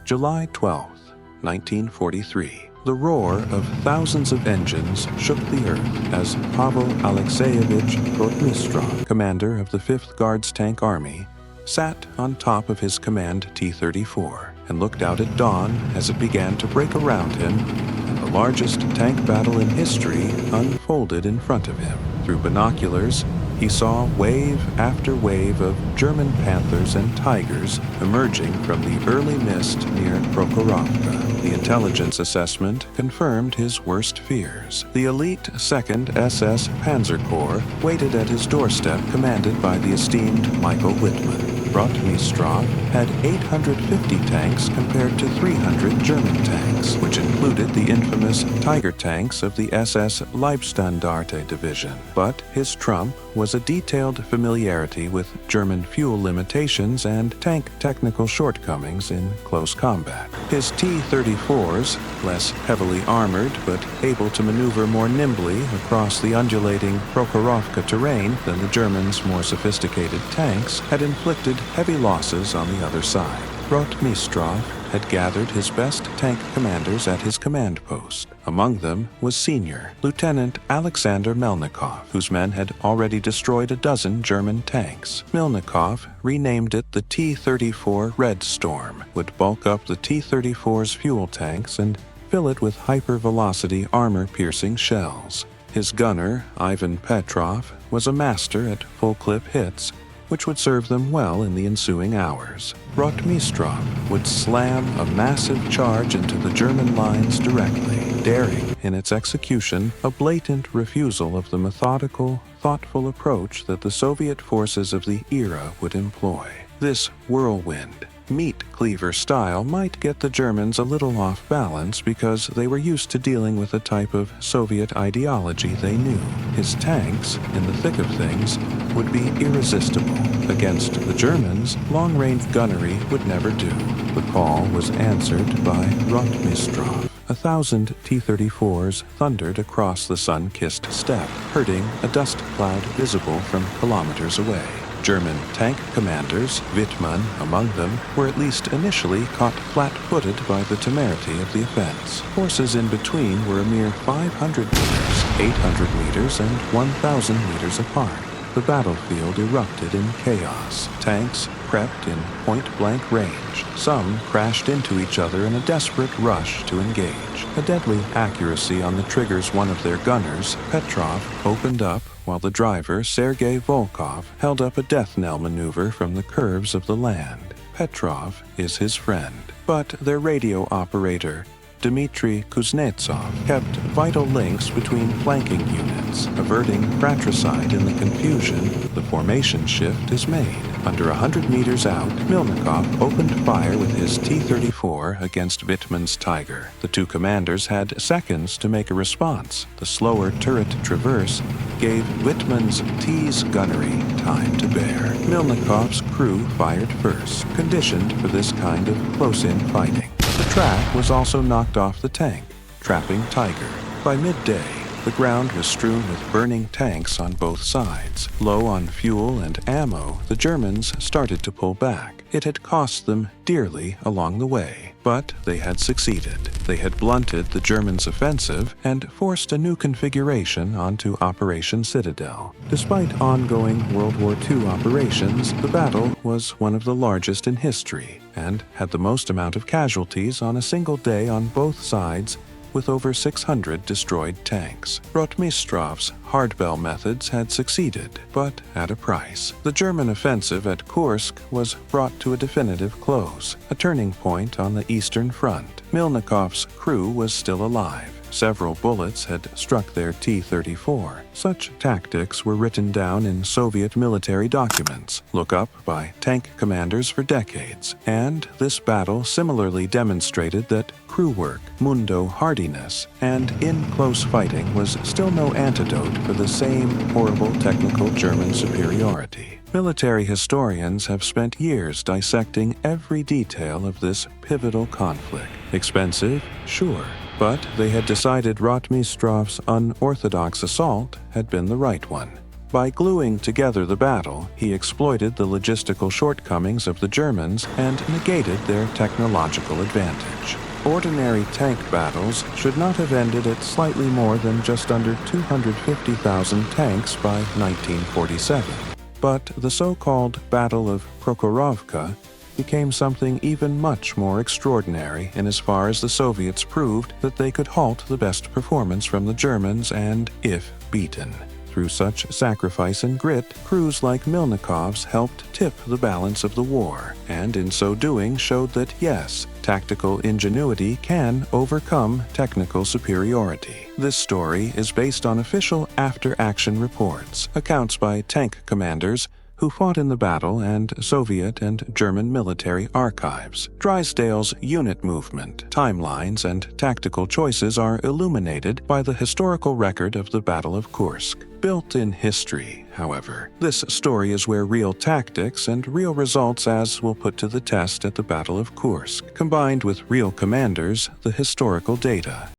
July 12, 1943. The roar of thousands of engines shook the earth as Pavel Alexeyevich Rotmistrov, commander of the 5th Guards Tank Army, sat on top of his command T-34 and looked out at dawn as it began to break around him, and the largest tank battle in history unfolded in front of him. Through binoculars, he saw wave after wave of German Panthers and Tigers emerging from the early mist near Prokhorovka. The intelligence assessment confirmed his worst fears. The elite 2nd SS Panzer Corps waited at his doorstep, commanded by the esteemed Michael Wittmann. Rotmistrov had 850 tanks compared to 300 German tanks, which included the infamous Tiger tanks of the SS Leibstandarte division. But his trump was a detailed familiarity with German fuel limitations and tank technical shortcomings in close combat. His T-34s, less heavily armored but able to maneuver more nimbly across the undulating Prokhorovka terrain than the Germans' more sophisticated tanks, had inflicted heavy losses on the other side. Rotmistrov had gathered his best tank commanders at his command post. Among them was Senior Lieutenant Aleksandr Milnikov, whose men had already destroyed a dozen German tanks. Milnikov renamed it the T-34 Red Storm, would bulk up the T-34's fuel tanks and fill it with hypervelocity armor-piercing shells. His gunner, Ivan Petrov, was a master at full-clip hits, which would serve them well in the ensuing hours. Rotmistrov would slam a massive charge into the German lines directly, daring in its execution a blatant refusal of the methodical, thoughtful approach that the Soviet forces of the era would employ. This whirlwind, meat cleaver style might get the Germans a little off balance because they were used to dealing with a type of Soviet ideology they knew. His tanks, in the thick of things, would be irresistible. Against the Germans, long-range gunnery would never do. The call was answered by Rotmistrov. 1,000 T-34s thundered across the sun-kissed steppe, herding a dust cloud visible from kilometers away. German tank commanders, Wittmann among them, were at least initially caught flat-footed by the temerity of the offense. Forces in between were a mere 500 meters, 800 meters, and 1,000 meters apart. The battlefield erupted in chaos. Tanks prepped in point-blank range. Some crashed into each other in a desperate rush to engage. A deadly accuracy on the triggers one of their gunners, Petrov, opened up while the driver, Sergei Volkov, held up a death knell maneuver from the curves of the land. Petrov is his friend, but their radio operator, Dmitry Kuznetsov, kept vital links between flanking units, averting fratricide in the confusion. The formation shift is made. Under 100 meters out, Milnikov opened fire with his T-34 against Wittmann's Tiger. The two commanders had seconds to make a response. The slower turret traverse gave Wittmann's T's gunnery time to bear. Milnikov's crew fired first, conditioned for this kind of close-in fighting. The track was also knocked off the tank, trapping Tiger. By midday, the ground was strewn with burning tanks on both sides. Low on fuel and ammo, the Germans started to pull back. It had cost them dearly along the way, but they had succeeded. They had blunted the Germans' offensive and forced a new configuration onto Operation Citadel. Despite ongoing World War II operations, the battle was one of the largest in history and had the most amount of casualties on a single day on both sides, with over 600 destroyed tanks. Rotmistrov's hardbell methods had succeeded, but at a price. The German offensive at Kursk was brought to a definitive close, a turning point on the Eastern Front. Milnikov's crew was still alive. Several bullets had struck their T-34. Such tactics were written down in Soviet military documents, looked up by tank commanders for decades, and this battle similarly demonstrated that crew work, mundo hardiness, and in-close fighting was still no antidote for the same horrible technical German superiority. Military historians have spent years dissecting every detail of this pivotal conflict. Expensive? Sure. But they had decided Rotmistrov's unorthodox assault had been the right one. By gluing together the battle, he exploited the logistical shortcomings of the Germans and negated their technological advantage. Ordinary tank battles should not have ended at slightly more than just under 250,000 tanks by 1947. But the so-called Battle of Prokhorovka became something even much more extraordinary in as far as the Soviets proved that they could halt the best performance from the Germans and, if beaten. Through such sacrifice and grit, crews like Milnikov's helped tip the balance of the war, and in so doing showed that yes, tactical ingenuity can overcome technical superiority. This story is based on official after-action reports, accounts by tank commanders who fought in the battle, and Soviet and German military archives. Drysdale's unit movement, timelines, and tactical choices are illuminated by the historical record of the Battle of Kursk. Built in history, however, this story is where real tactics and real results as will put to the test at the Battle of Kursk, combined with real commanders, the historical data.